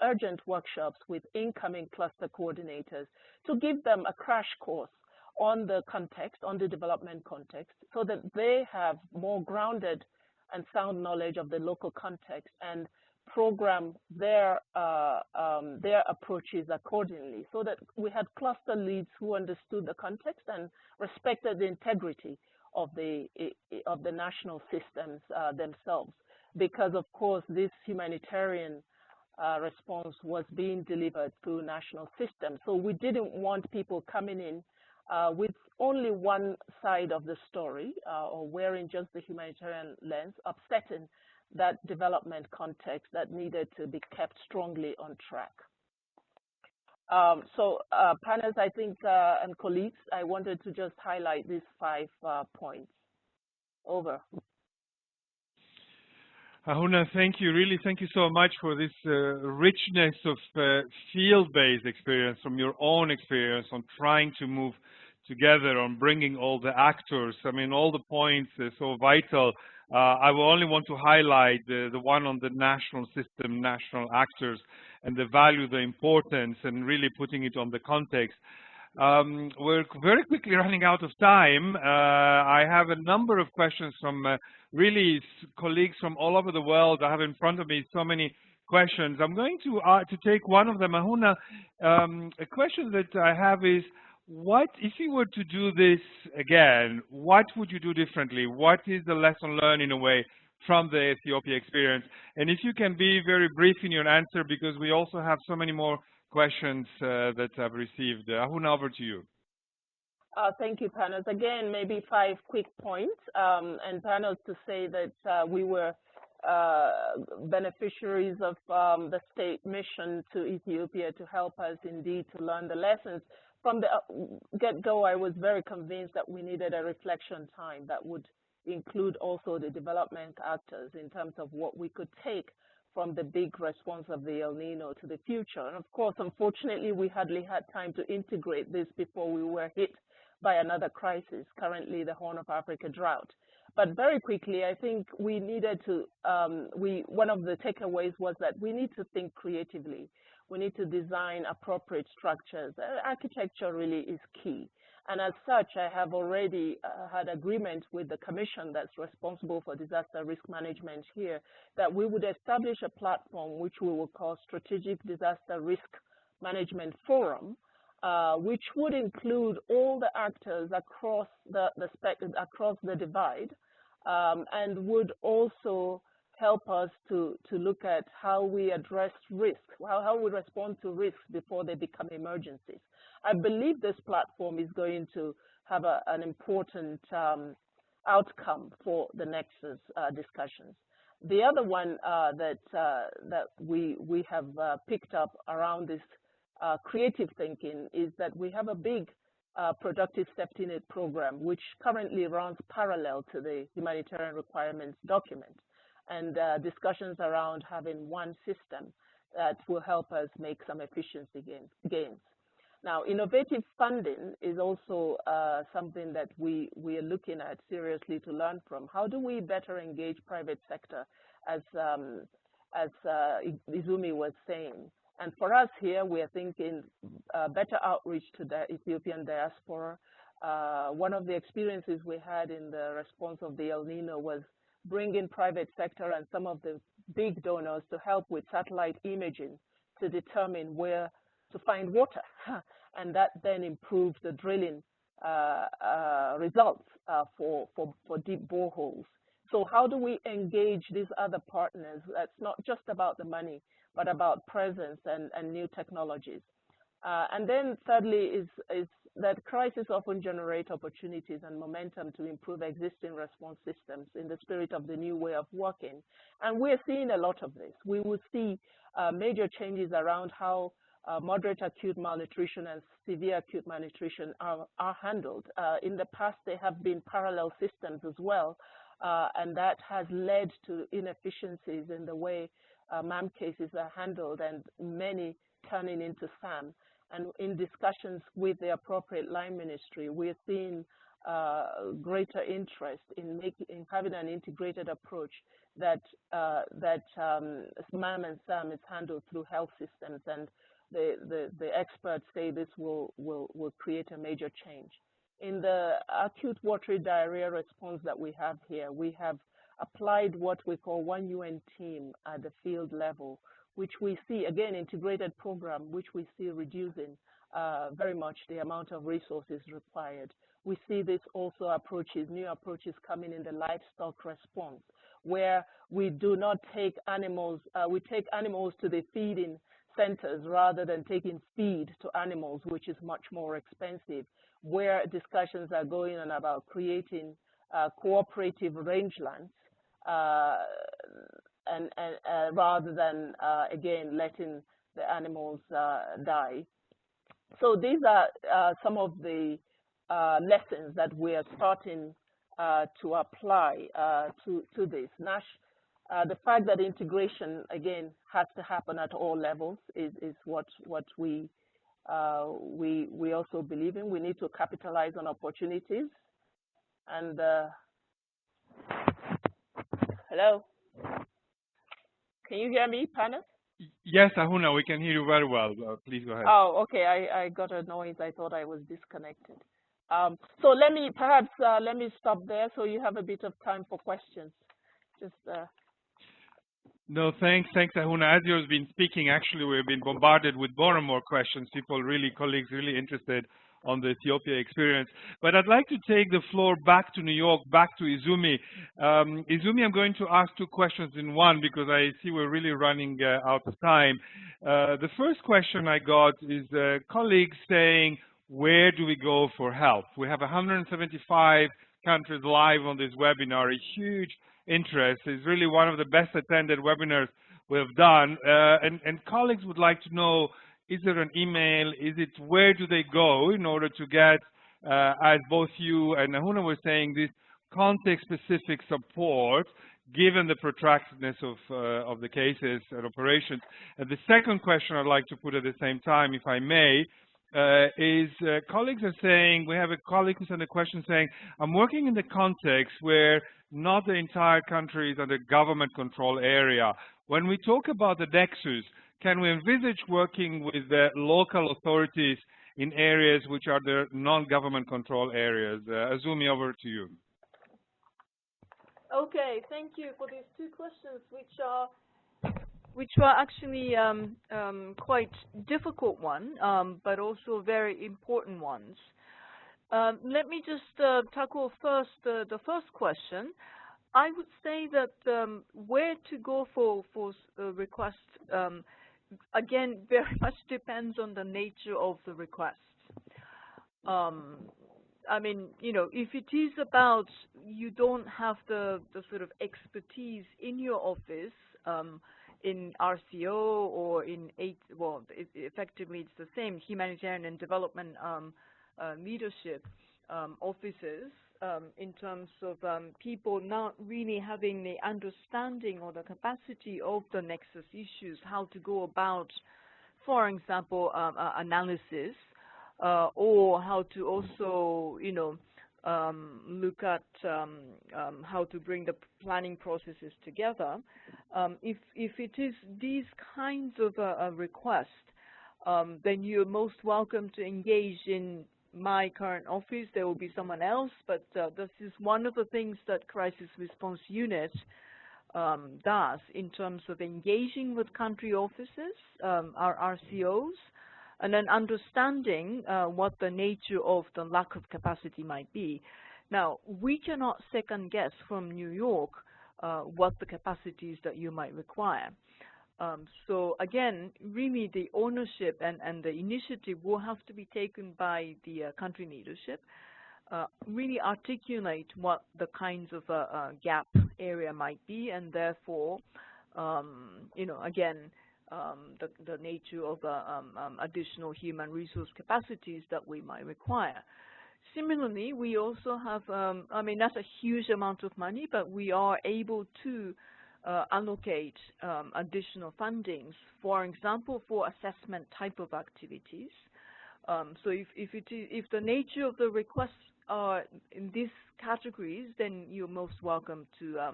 urgent workshops with incoming cluster coordinators to give them a crash course on the context, on the development context, so that they have more grounded and sound knowledge of the local context and program their approaches accordingly, so that we had cluster leads who understood the context and respected the integrity of the national systems themselves. Because of course this humanitarian response was being delivered through national systems. So we didn't want people coming in with only one side of the story or wearing just the humanitarian lens, upsetting that development context that needed to be kept strongly on track. Panelists, I think, and colleagues, I wanted to just highlight these 5 points. Over. Ahuna, thank you. Really, thank you so much for this richness of field-based experience from your own experience on trying to move together, on bringing all the actors. I mean, all the points are so vital. I will only want to highlight the one on the national system, national actors, and the value, the importance, and really putting it on the context. We're very quickly running out of time. I have a number of questions from really colleagues from all over the world. I have in front of me so many questions. I'm going to take one of them. Ahuna, a question that I have is, what, if you were to do this again, what would you do differently? What is the lesson learned in a way from the Ethiopia experience? And if you can be very brief in your answer, because we also have so many more questions that I've received. Ahuna, over to you. Thank you, Panos. Again, maybe 5 quick points. And Panos, to say that we were beneficiaries of the state mission to Ethiopia to help us indeed to learn the lessons. From the get-go, I was very convinced that we needed a reflection time that would include also the development actors in terms of what we could take from the big response of the El Nino to the future. And of course, unfortunately, we hardly had time to integrate this before we were hit by another crisis, currently the Horn of Africa drought. But very quickly, I think we needed to, one of the takeaways was that we need to think creatively. We need to design appropriate structures. Architecture really is key. And as such, I have already had agreement with the commission that's responsible for disaster risk management here that we would establish a platform which we will call Strategic Disaster Risk Management Forum, which would include all the actors across the divide, and would also help us to look at how we address risk, how we respond to risks before they become emergencies. I believe this platform is going to have an important outcome for the Nexus discussions. The other one that we have picked up around this creative thinking is that we have a big productive safety net program, which currently runs parallel to the humanitarian requirements document, and discussions around having one system that will help us make some efficiency gains. Now, innovative funding is also something that we are looking at seriously to learn from. How do we better engage private sector, as Izumi was saying? And for us here, we are thinking better outreach to the Ethiopian diaspora. One of the experiences we had in the response of the El Nino was bringing private sector and some of the big donors to help with satellite imaging to determine where to find water. And that then improved the drilling results for deep boreholes. So how do we engage these other partners? That's not just about the money, but about presence and new technologies. And then thirdly is that crises often generate opportunities and momentum to improve existing response systems in the spirit of the new way of working. And we're seeing a lot of this. We will see major changes around how moderate acute malnutrition and severe acute malnutrition are handled. In the past, they have been parallel systems as well, and that has led to inefficiencies in the way MAM cases are handled, and many turning into SAM. And in discussions with the appropriate line ministry, we're seeing greater interest in having an integrated approach that MAM and SAM is handled through health systems, and the experts say this will create a major change. In the acute watery diarrhea response that we have here, we have applied what we call one UN team at the field level, which we see, again, integrated program, which we see reducing very much the amount of resources required. We see this also approaches, new approaches coming in the livestock response, where we do not take animals, we take animals to the feeding centers rather than taking feed to animals, which is much more expensive, where discussions are going on about creating cooperative rangelands and rather than, again, letting the animals die. So these are some of the lessons that we are starting to apply to this. Nash, the fact that integration, again, has to happen at all levels is what we also believe in. We need to capitalize on opportunities. And hello, can you hear me, Panelist? Yes, Ahuna, we can hear you very well. Please go ahead. Oh, okay. I got a noise. I thought I was disconnected. So let me stop there so you have a bit of time for questions. Just. No, thanks, Ahuna. As you've been speaking, actually, we've been bombarded with more and more questions. Colleagues really interested on the Ethiopia experience. But I'd like to take the floor back to New York, back to Izumi. Izumi, I'm going to ask two questions in one because I see we're really running out of time. The first question I got is colleagues saying, where do we go for help? We have 175 countries live on this webinar, a huge interest. It's really one of the best attended webinars we've done. And colleagues would like to know, is there an email? Is it, where do they go in order to get, as both you and Ahuna were saying, this context-specific support, given the protractedness of the cases and operations? And the second question I'd like to put at the same time, if I may, is colleagues are saying, we have a colleague who sent a question saying, I'm working in the context where not the entire country is under government control area. When we talk about the Nexus, can we envisage working with the local authorities in areas which are the non-government control areas? Azumi, over to you. Okay, thank you for these two questions, which are actually quite difficult one, but also very important ones. Let me just tackle first the first question. I would say that where to go for requests, again, very much depends on the nature of the request. I mean, you know, if it is about you don't have the sort of expertise in your office, in RCO or in effectively it's the same, humanitarian and development leadership offices, in terms of people not really having the understanding or the capacity of the Nexus issues, how to go about, for example, analysis, or how to also, you know, look at how to bring the planning processes together. If it is these kinds of requests, then you're most welcome to engage in my current office. There will be someone else, but this is one of the things that Crisis Response Unit does in terms of engaging with country offices, our RCOs, and then understanding what the nature of the lack of capacity might be. Now, we cannot second guess from New York what the capacities that you might require. So again, really the ownership and the initiative will have to be taken by the country leadership, really articulate what the kinds of gap area might be, and therefore, you know, again, the nature of additional human resource capacities that we might require. Similarly, we also have, I mean, that's a huge amount of money, but we are able to allocate additional fundings, for example, for assessment type of activities. So if the nature of the requests are in these categories, then you're most welcome to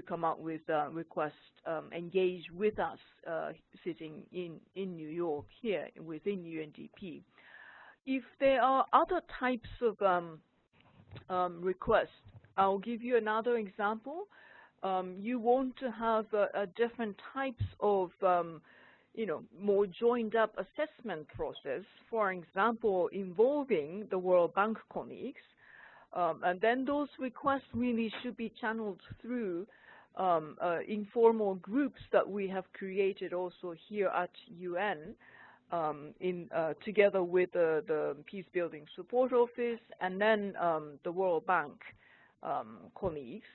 come up with requests, engage with us sitting in New York here within UNDP. If there are other types of requests, I'll give you another example. You want to have different types of more joined up assessment process, for example, involving the World Bank colleagues, and then those requests really should be channeled through informal groups that we have created also here at UN, together with the Peace Building Support Office and then the World Bank colleagues,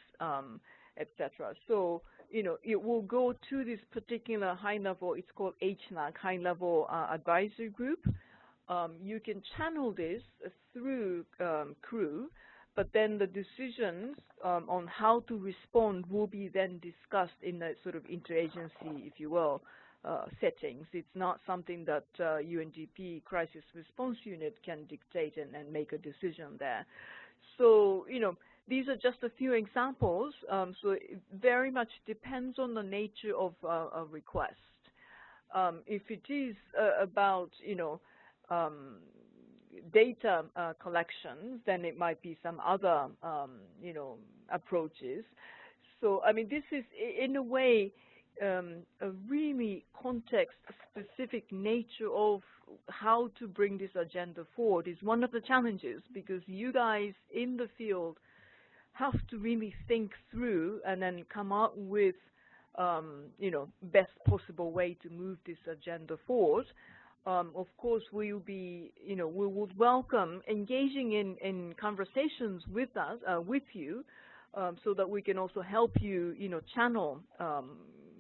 etc. So, it will go to this particular high-level, it's called HLAG, high-level advisory group. You can channel this through CREW, but then the decisions on how to respond will be then discussed in a sort of interagency, if you will, settings. It's not something that UNDP Crisis Response Unit can dictate and make a decision there. So, these are just a few examples, so it very much depends on the nature of a request. If it is about, data collections, then it might be some other, approaches. So, I mean, this is, in a way, a really context-specific nature of how to bring this agenda forward is one of the challenges, because you guys in the field have to really think through and then come up with, best possible way to move this agenda forward. Of course, we will be, we would welcome engaging in conversations with us, with you, so that we can also help you, channel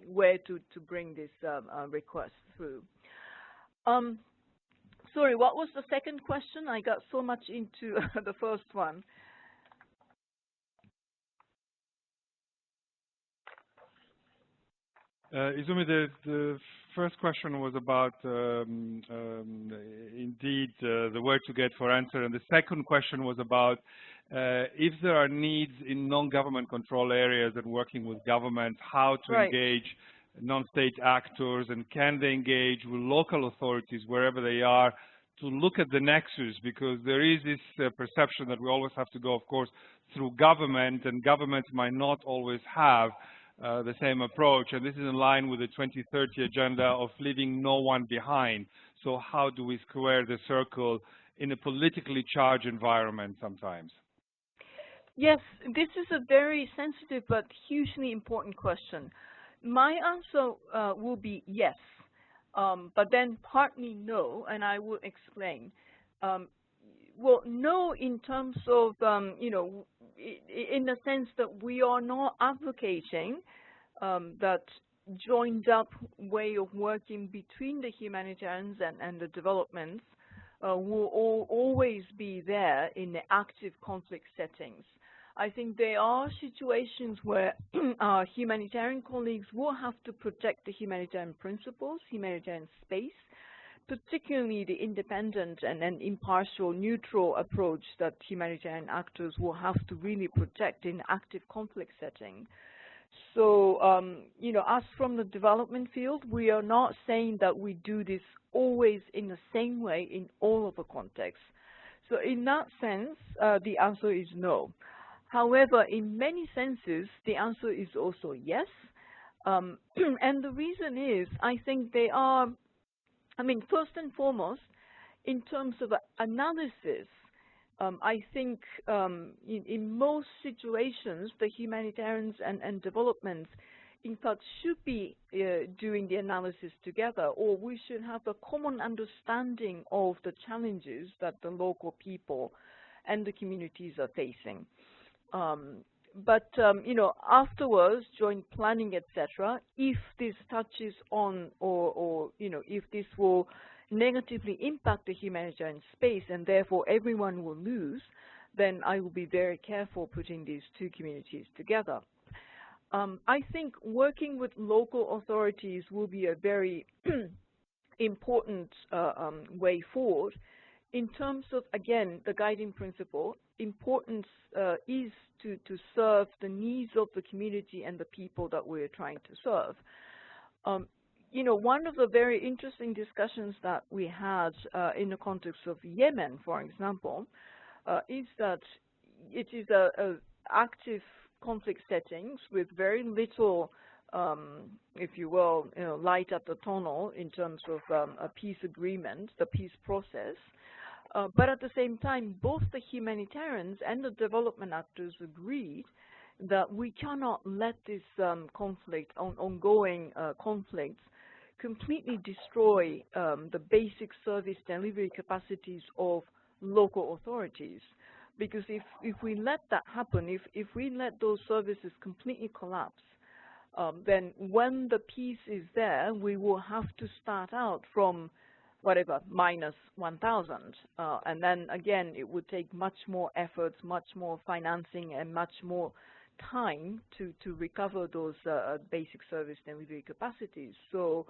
where to bring this request through. Sorry, what was the second question? I got so much into the first one. Izumi, the first question was about, indeed, the where to get for answer, and the second question was about if there are needs in non-government control areas and working with governments, how to engage non-state actors, and can they engage with local authorities wherever they are to look at the nexus, because there is this perception that we always have to go, of course, through government, and governments might not always have the same approach, and this is in line with the 2030 agenda of leaving no one behind. So how do we square the circle in a politically charged environment sometimes? Yes, this is a very sensitive but hugely important question. My answer will be yes, but then partly no, and I will explain. Well, no, in terms of, in the sense that we are not advocating that joined up way of working between the humanitarians and the developments will always be there in the active conflict settings. I think there are situations where our humanitarian colleagues will have to protect the humanitarian principles, humanitarian space, particularly the independent and impartial, neutral approach that humanitarian actors will have to really protect in active conflict setting. So, us from the development field, we are not saying that we do this always in the same way in all of the contexts. So in that sense, the answer is no. However, in many senses, the answer is also yes. And the reason is, I think they are, first and foremost, in terms of analysis, I think in most situations, the humanitarians and developments, in fact, should be doing the analysis together, or we should have a common understanding of the challenges that the local people and the communities are facing. But afterwards, joint planning, etc., if this touches on or if this will negatively impact the humanitarian space and therefore everyone will lose, then I will be very careful putting these two communities together. I think working with local authorities will be a very important way forward. In terms of, again, the guiding principle, importance is to serve the needs of the community and the people that we're trying to serve. You know, one of the very interesting discussions that we had in the context of Yemen, for example, is that it is a active conflict settings with very little, if you will, light at the tunnel in terms of a peace agreement, the peace process. But at the same time, both the humanitarians and the development actors agreed that we cannot let this conflict, ongoing conflicts, completely destroy the basic service delivery capacities of local authorities. Because if we let that happen, if we let those services completely collapse, then when the peace is there, we will have to start out from whatever, minus 1,000. And then again, it would take much more efforts, much more financing, and much more time to recover those basic service delivery capacities. So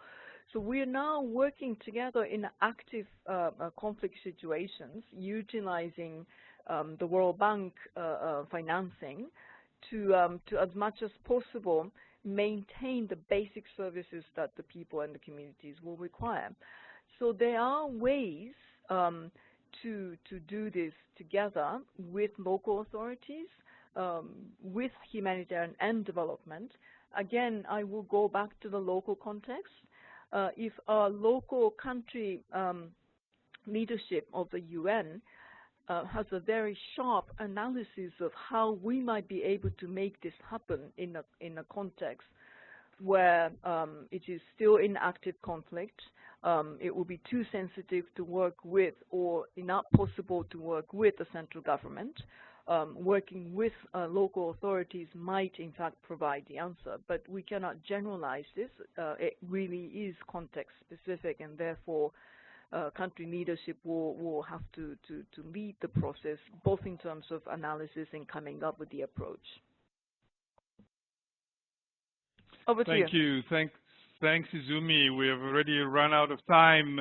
we are now working together in active conflict situations, utilizing the World Bank financing to as much as possible maintain the basic services that the people and the communities will require. So there are ways to do this together with local authorities, with humanitarian and development. Again, I will go back to the local context. If a local country leadership of the UN has a very sharp analysis of how we might be able to make this happen in a context where it is still in active conflict, it will be too sensitive to work with or not possible to work with the central government. Working with local authorities might in fact provide the answer, but we cannot generalize this. It really is context specific, and therefore country leadership will have to lead the process, both in terms of analysis and coming up with the approach. Over to you. Thank you. Thanks, Izumi. We have already run out of time.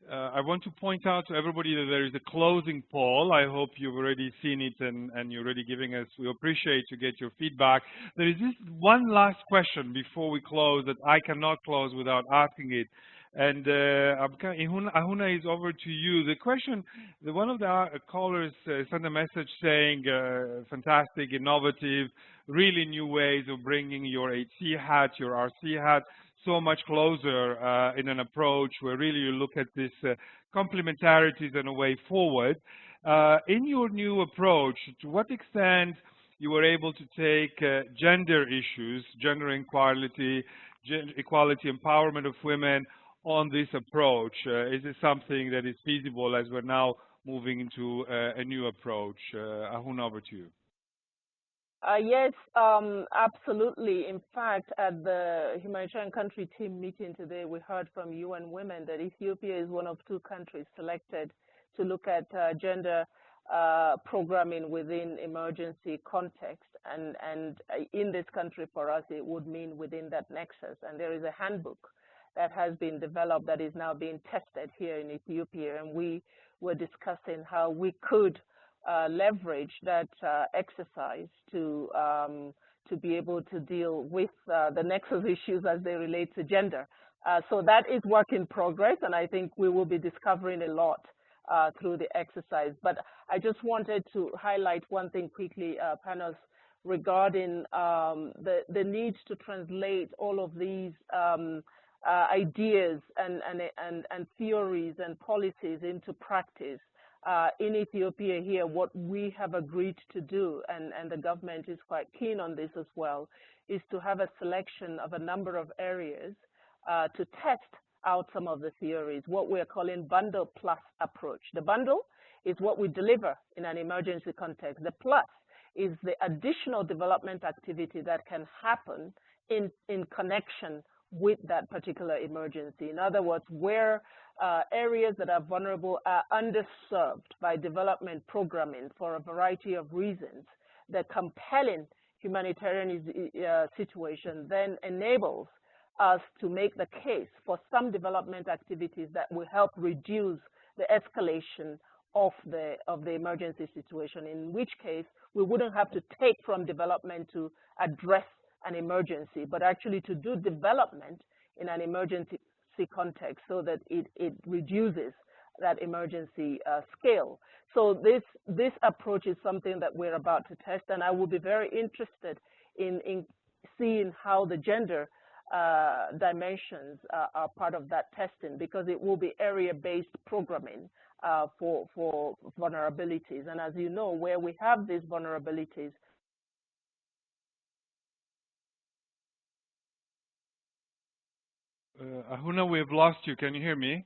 I want to point out to everybody that there is a closing poll. I hope you've already seen it and you're already giving us. We appreciate to get your feedback. There is this one last question before we close that I cannot close without asking it. And Ahuna, is over to you. The question, one of the callers sent a message saying, fantastic, innovative, really new ways of bringing your HC hat, your RC hat, so much closer in an approach where really you look at this complementarities and a way forward. In your new approach, to what extent you were able to take gender issues, gender equality, empowerment of women, on this approach? Is it something that is feasible as we're now moving into a new approach? Ahuna, over to you. Yes, absolutely. In fact, at the humanitarian country team meeting today, we heard from UN Women that Ethiopia is one of 2 countries selected to look at gender programming within emergency context. And in this country, for us, it would mean within that nexus. And there is a handbook that has been developed that is now being tested here in Ethiopia. And we were discussing how we could leverage that exercise to be able to deal with the nexus issues as they relate to gender. So that is work in progress, and I think we will be discovering a lot through the exercise. But I just wanted to highlight one thing quickly, Panelist, regarding the need to translate all of these ideas and theories and policies into practice. In Ethiopia here, what we have agreed to do, and the government is quite keen on this as well, is to have a selection of a number of areas to test out some of the theories, what we're calling bundle plus approach. The bundle is what we deliver in an emergency context. The plus is the additional development activity that can happen in connection with that particular emergency. In other words, where areas that are vulnerable are underserved by development programming for a variety of reasons, the compelling humanitarian situation then enables us to make the case for some development activities that will help reduce the escalation of the emergency situation, in which case we wouldn't have to take from development to address an emergency, but actually to do development in an emergency context so that it reduces that emergency scale. So this approach is something that we're about to test, and I will be very interested in seeing how the gender dimensions are part of that testing, because it will be area-based programming for vulnerabilities. And as you know, where we have these vulnerabilities, Ahuna, we've lost you. Can you hear me?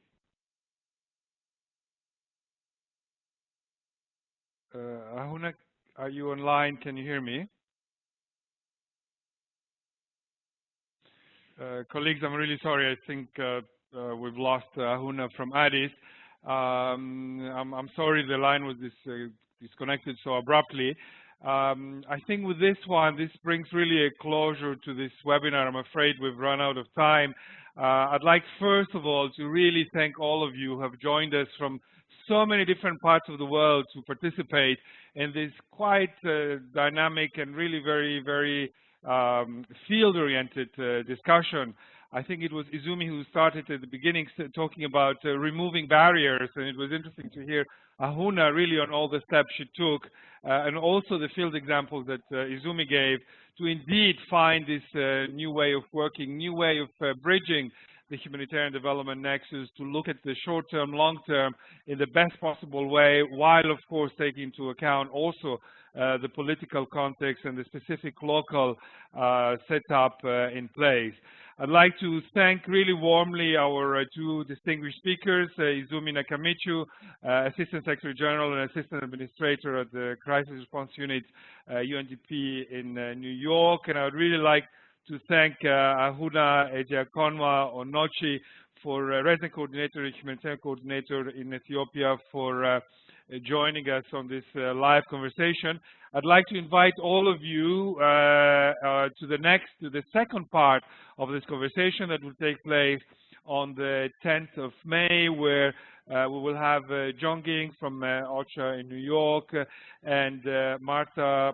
Ahuna, are you online? Can you hear me? Colleagues, I'm really sorry. I think we've lost Ahuna from Addis. I'm sorry the line was disconnected so abruptly. I think with this one, this brings really a closure to this webinar. I'm afraid we've run out of time. I'd like, first of all, to really thank all of you who have joined us from so many different parts of the world to participate in this quite dynamic and really very, very field-oriented discussion. I think it was Izumi who started at the beginning talking about removing barriers, and it was interesting to hear Ahuna really on all the steps she took, and also the field examples that Izumi gave to indeed find this new way of working, new way of bridging the humanitarian development nexus to look at the short-term, long-term in the best possible way, while of course taking into account also the political context and the specific local setup in place. I'd like to thank really warmly our two distinguished speakers, Izumi Nakamichu, Assistant Secretary General and Assistant Administrator at the Crisis Response Unit, UNDP in New York. And I would really like to thank Ahuna Eziakinwa-Onochie, for Resident Coordinator and Humanitarian Coordinator in Ethiopia, for joining us on this live conversation. I'd like to invite all of you to the second part of this conversation that will take place on the 10th of May, where we will have John Ging from OCHA in New York and Marta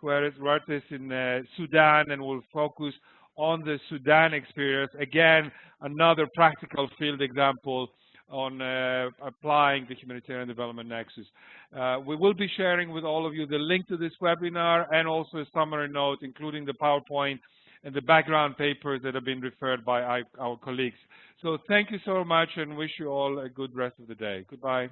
Huertes in Sudan, and we'll focus on the Sudan experience. Again, another practical field example on applying the humanitarian development nexus. We will be sharing with all of you the link to this webinar and also a summary note, including the PowerPoint and the background papers that have been referred by our colleagues. So thank you so much, and wish you all a good rest of the day. Goodbye.